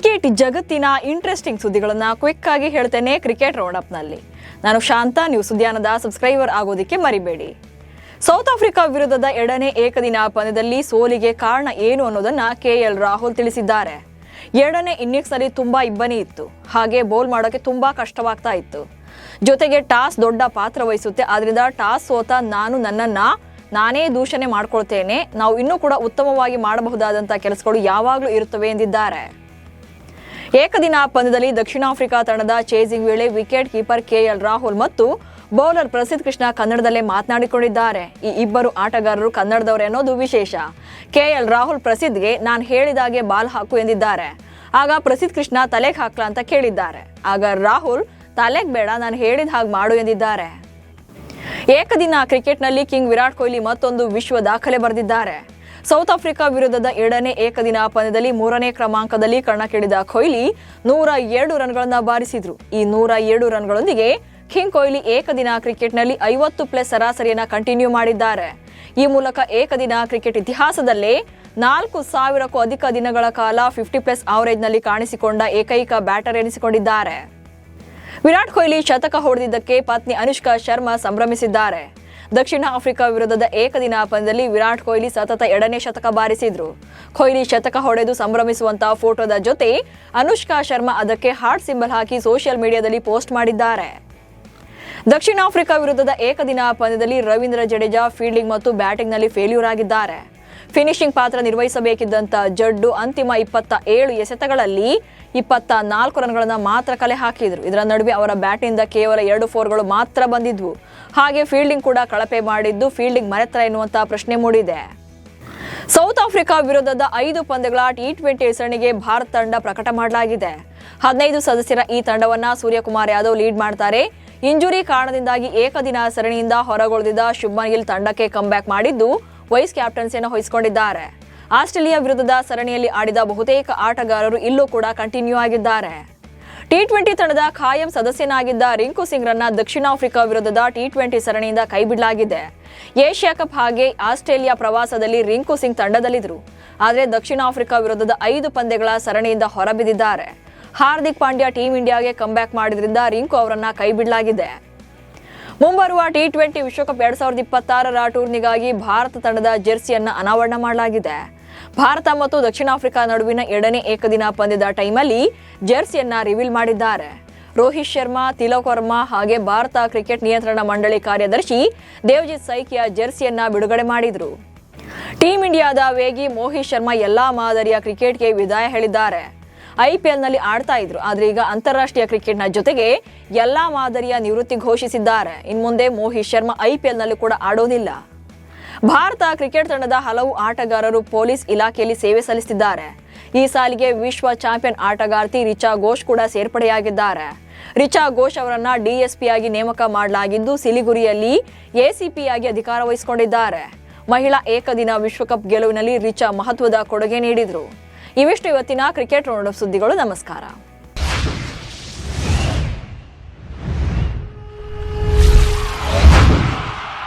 Cricket ಜಗತ್ತಿನ interesting ಸುದ್ದಿಗಳನ್ನು quick ಆಗಿ ಹೇಳ್ತೇನೆ ಕ್ರಿಕೆಟ್ ರೌಂಡಪ್ ನಲ್ಲಿ. ನಾನು ಶಾಂತ. ನ್ಯೂಸ್ ಉದ್ಯಾನದ ಸಬ್ಸ್ಕ್ರೈಬರ್ ಆಗೋದಕ್ಕೆ ಮರಿಬೇಡಿ. ಸೌತ್ ಆಫ್ರಿಕಾ ವಿರುದ್ಧದ 2ನೇ ಏಕದಿನ ಪಂದ್ಯದಲ್ಲಿ ಸೋಲಿಗೆ ಕಾರಣ ಏನು ಅನ್ನೋದನ್ನ KL ರಾಹುಲ್ ತಿಳಿಸಿದ್ದಾರೆ. 2ನೇ ಇನ್ನಿಂಗ್ಸ್ ನಲ್ಲಿ ತುಂಬಾ ಇಬ್ಬನಿ ಇತ್ತು, ಹಾಗೆ ಬೌಲ್ ಮಾಡೋಕೆ ತುಂಬಾ ಕಷ್ಟವಾಗ್ತಾ ಇತ್ತು. ಜೊತೆಗೆ ಟಾಸ್ ದೊಡ್ಡ ಪಾತ್ರ ವಹಿಸುತ್ತೆ. ಆದ್ರಿಂದ ಟಾಸ್ ಸೋತ ನಾನೇ ದೂಷಣೆ ಮಾಡ್ಕೊಳ್ತೇನೆ. ನಾವು ಇನ್ನೂ ಕೂಡ ಉತ್ತಮವಾಗಿ ಮಾಡಬಹುದಾದಂತಹ ಕೆಲಸಗಳು ಯಾವಾಗಲೂ ಇರುತ್ತವೆ ಎಂದಿದ್ದಾರೆ. ಏಕದಿನ ಪಂದ್ಯದಲ್ಲಿ ದಕ್ಷಿಣ ಆಫ್ರಿಕಾ ತಂಡದ ಚೇಸಿಂಗ್ ವೇಳೆ ವಿಕೆಟ್ ಕೀಪರ್ KL ರಾಹುಲ್ ಮತ್ತು ಬೌಲರ್ ಪ್ರಸಿದ್ಧ ಕೃಷ್ಣ ಕನ್ನಡದಲ್ಲೇ ಮಾತನಾಡಿಕೊಂಡಿದ್ದಾರೆ. ಈ ಇಬ್ಬರು ಆಟಗಾರರು ಕನ್ನಡದವರೇ ಅನ್ನೋದು ವಿಶೇಷ. KL ರಾಹುಲ್ ಪ್ರಸಿದ್ಧ್ಗೆ ನಾನು ಹೇಳಿದಾಗೆ ಬಾಲ್ ಹಾಕು ಎಂದಿದ್ದಾರೆ. ಆಗ ಪ್ರಸಿದ್ಧ ಕೃಷ್ಣ ತಲೆಗೆ ಹಾಕ್ಲಾ ಅಂತ ಕೇಳಿದ್ದಾರೆ. ಆಗ ರಾಹುಲ್ ತಲೆಗೆ ಬೇಡ, ನಾನು ಹೇಳಿದ ಹಾಗೆ ಮಾಡು ಎಂದಿದ್ದಾರೆ. ಏಕದಿನ ಕ್ರಿಕೆಟ್ನಲ್ಲಿ ಕಿಂಗ್ ವಿರಾಟ್ ಕೊಹ್ಲಿ ಮತ್ತೊಂದು ವಿಶ್ವ ದಾಖಲೆ ಬರೆದಿದ್ದಾರೆ. ಸೌತ್ ಆಫ್ರಿಕಾ ವಿರುದ್ಧದ 2ನೇ ಏಕದಿನ ಪಂದ್ಯದಲ್ಲಿ 3ನೇ ಕ್ರಮಾಂಕದಲ್ಲಿ ಕಣಕ್ಕಿಳಿದ ಕೊಹ್ಲಿ 102 ರನ್ಗಳನ್ನು ಬಾರಿಸಿದ್ರು. ಈ 102 ರನ್ಗಳೊಂದಿಗೆ ಕಿಂಗ್ ಕೊಹ್ಲಿ ಏಕದಿನ ಕ್ರಿಕೆಟ್ನಲ್ಲಿ 50+ ಸರಾಸರಿಯನ್ನ ಕಂಟಿನ್ಯೂ ಮಾಡಿದ್ದಾರೆ. ಈ ಮೂಲಕ ಏಕದಿನ ಕ್ರಿಕೆಟ್ ಇತಿಹಾಸದಲ್ಲೇ 4000ಕ್ಕೂ ಅಧಿಕ ದಿನಗಳ ಕಾಲ 50+ ಆವರೇಜ್ನಲ್ಲಿ ಕಾಣಿಸಿಕೊಂಡ ಏಕೈಕ ಬ್ಯಾಟರ್ ಎನಿಸಿಕೊಂಡಿದ್ದಾರೆ. ವಿರಾಟ್ ಕೊಹ್ಲಿ ಶತಕ ಹೊಡೆದಿದ್ದಕ್ಕೆ ಪತ್ನಿ ಅನುಷ್ಕಾ ಶರ್ಮಾ ಸಂಭ್ರಮಿಸಿದ್ದಾರೆ. ದಕ್ಷಿಣ ಆಫ್ರಿಕಾ ವಿರುದ್ಧದ ಏಕದಿನ ಪಂದ್ಯದಲ್ಲಿ ವಿರಾಟ್ ಕೊಹ್ಲಿ ಸತತ 2ನೇ ಶತಕ ಬಾರಿಸಿದ್ರು. ಕೊಹ್ಲಿ ಶತಕ ಹೊಡೆದು ಸಂಭ್ರಮಿಸುವಂತಹ ಫೋಟೋದ ಜೊತೆ ಅನುಷ್ಕಾ ಶರ್ಮಾ ಅದಕ್ಕೆ ಹಾರ್ಟ್ ಸಿಂಬಲ್ ಹಾಕಿ ಸೋಷಿಯಲ್ ಮೀಡಿಯಾದಲ್ಲಿ ಪೋಸ್ಟ್ ಮಾಡಿದ್ದಾರೆ. ದಕ್ಷಿಣ ಆಫ್ರಿಕಾ ವಿರುದ್ಧದ ಏಕದಿನ ಪಂದ್ಯದಲ್ಲಿ ರವೀಂದ್ರ ಜಡೇಜಾ ಫೀಲ್ಡಿಂಗ್ ಮತ್ತು ಬ್ಯಾಟಿಂಗ್ನಲ್ಲಿ ಫೇಲ್ಯೂರ್ ಆಗಿದ್ದಾರೆ. ಫಿನಿಶಿಂಗ್ ಪಾತ್ರ ನಿರ್ವಹಿಸಬೇಕಿದ್ದಂತ ಜಡ್ಡು ಅಂತಿಮ 27 ಎಸೆತಗಳಲ್ಲಿ 24 ರನ್ಗಳನ್ನು ಮಾತ್ರ ಕಲೆ ಹಾಕಿದ್ರು. ಇದರ ನಡುವೆ ಅವರ ಬ್ಯಾಟ್ನಿಂದ ಕೇವಲ 2 4ಗಳು ಮಾತ್ರ ಬಂದಿದ್ವು. ಹಾಗೆ ಫೀಲ್ಡಿಂಗ್ ಕೂಡ ಕಳಪೆ ಮಾಡಿದ್ದು ಫೀಲ್ಡಿಂಗ್ ಮರೆತರ ಎನ್ನುವಂತಹ ಪ್ರಶ್ನೆ ಮೂಡಿದೆ. ಸೌತ್ ಆಫ್ರಿಕಾ ವಿರುದ್ಧದ 5 ಪಂದ್ಯಗಳ T20 ಸರಣಿಗೆ ಭಾರತ ತಂಡ ಪ್ರಕಟ ಮಾಡಲಾಗಿದೆ. 15 ಸದಸ್ಯರ ಈ ತಂಡವನ್ನ ಸೂರ್ಯಕುಮಾರ್ ಯಾದವ್ ಲೀಡ್ ಮಾಡ್ತಾರೆ. ಇಂಜುರಿ ಕಾರಣದಿಂದಾಗಿ ಏಕದಿನ ಸರಣಿಯಿಂದ ಹೊರಗುಳಿದಿದ್ದ ಶುಭ್ಮನ್ ಗಿಲ್ ತಂಡಕ್ಕೆ ಕಮ್ಬ್ಯಾಕ್ ಮಾಡಿದ್ದು ವೈಸ್ ಕ್ಯಾಪ್ಟನ್ಸಿಯನ್ನು ವಹಿಸಿಕೊಂಡಿದ್ದಾರೆ. ಆಸ್ಟ್ರೇಲಿಯಾ ವಿರುದ್ಧದ ಸರಣಿಯಲ್ಲಿ ಆಡಿದ ಬಹುತೇಕ ಆಟಗಾರರು ಇಲ್ಲೂ ಕೂಡ ಕಂಟಿನ್ಯೂ ಆಗಿದ್ದಾರೆ. T20 ತಂಡದ ಖಾಯಂ ಸದಸ್ಯನಾಗಿದ್ದ ರಿಂಕು ಸಿಂಗ್ ರನ್ನ ದಕ್ಷಿಣ ಆಫ್ರಿಕಾ ವಿರುದ್ಧದ T20 ಸರಣಿಯಿಂದ ಕೈಬಿಡಲಾಗಿದೆ. ಏಷ್ಯಾ ಕಪ್ ಹಾಗೆ ಆಸ್ಟ್ರೇಲಿಯಾ ಪ್ರವಾಸದಲ್ಲಿ ರಿಂಕು ಸಿಂಗ್ ತಂಡದಲ್ಲಿದ್ದರು. ಆದರೆ ದಕ್ಷಿಣ ಆಫ್ರಿಕಾ ವಿರುದ್ಧದ 5 ಪಂದ್ಯಗಳ ಸರಣಿಯಿಂದ ಹೊರಬಿದ್ದಿದ್ದಾರೆ. ಹಾರ್ದಿಕ್ ಪಾಂಡ್ಯ ಟೀಂ ಇಂಡಿಯಾಗೆ ಕಮ್ಬ್ಯಾಕ್ ಮಾಡಿದ್ರಿಂದ ರಿಂಕು ಅವರನ್ನ ಕೈಬಿಡಲಾಗಿದೆ. ಮುಂಬರುವ T20 ವಿಶ್ವಕಪ್ 2026ರ ಟೂರ್ನಿಗಾಗಿ ಭಾರತ ತಂಡದ ಜೆರ್ಸಿಯನ್ನ ಅನಾವರಣ ಮಾಡಲಾಗಿದೆ. ಭಾರತ ಮತ್ತು ದಕ್ಷಿಣ ಆಫ್ರಿಕಾ ನಡುವಿನ 2ನೇ ಏಕದಿನ ಪಂದ್ಯದ ಟೈಮಲ್ಲಿ ಜೆರ್ಸಿಯನ್ನ ರಿವೀಲ್ ಮಾಡಿದ್ದಾರೆ. ರೋಹಿತ್ ಶರ್ಮಾ, ತಿಲಕ್ ವರ್ಮಾ ಹಾಗೆ ಭಾರತ ಕ್ರಿಕೆಟ್ ನಿಯಂತ್ರಣ ಮಂಡಳಿ ಕಾರ್ಯದರ್ಶಿ ದೇವಜಿತ್ ಸೈಕಿಯಾ ಜೆರ್ಸಿಯನ್ನ ಬಿಡುಗಡೆ ಮಾಡಿದ್ರು. ಟೀಂ ಇಂಡಿಯಾದ ವೇಗಿ ಮೋಹಿತ್ ಶರ್ಮಾ ಎಲ್ಲಾ ಮಾದರಿಯ ಕ್ರಿಕೆಟ್ಗೆ ವಿದಾಯ ಹೇಳಿದ್ದಾರೆ. IPLನಲ್ಲಿ ಆಡ್ತಾ ಇದ್ರು, ಆದ್ರೆ ಈಗ ಅಂತಾರಾಷ್ಟ್ರೀಯ ಕ್ರಿಕೆಟ್ನ ಜೊತೆಗೆ ಎಲ್ಲಾ ಮಾದರಿಯ ನಿವೃತ್ತಿ ಘೋಷಿಸಿದ್ದಾರೆ. ಇನ್ಮುಂದೆ ಮೋಹಿತ್ ಶರ್ಮಾ IPLನಲ್ಲಿ ಕೂಡ ಆಡೋದಿಲ್ಲ. ಭಾರತ ಕ್ರಿಕೆಟ್ ತಂಡದ ಹಲವು ಆಟಗಾರರು ಪೊಲೀಸ್ ಇಲಾಖೆಯಲ್ಲಿ ಸೇವೆ ಸಲ್ಲಿಸುತ್ತಿದ್ದಾರೆ. ಈ ಸಾಲಿಗೆ ವಿಶ್ವ ಚಾಂಪಿಯನ್ ಆಟಗಾರ್ತಿ ರಿಚಾ ಘೋಷ್ ಕೂಡ ಸೇರ್ಪಡೆಯಾಗಿದ್ದಾರೆ. ರಿಚಾ ಘೋಷ್ ಅವರನ್ನ DSP ಆಗಿ ನೇಮಕ ಮಾಡಲಾಗಿದ್ದು ಸಿಲಿಗುರಿಯಲ್ಲಿ ACP ಆಗಿ ಅಧಿಕಾರ ವಹಿಸಿಕೊಂಡಿದ್ದಾರೆ. ಮಹಿಳಾ ಏಕದಿನ ವಿಶ್ವಕಪ್ ಗೆಲುವಿನಲ್ಲಿ ರಿಚಾ ಮಹತ್ವದ ಕೊಡುಗೆ ನೀಡಿದ್ರು. ಇವಿಷ್ಟು ಇವತ್ತಿನ ಕ್ರಿಕೆಟ್ ರೌಂಡಪ್ ಸುದ್ದಿಗಳು. ನಮಸ್ಕಾರ.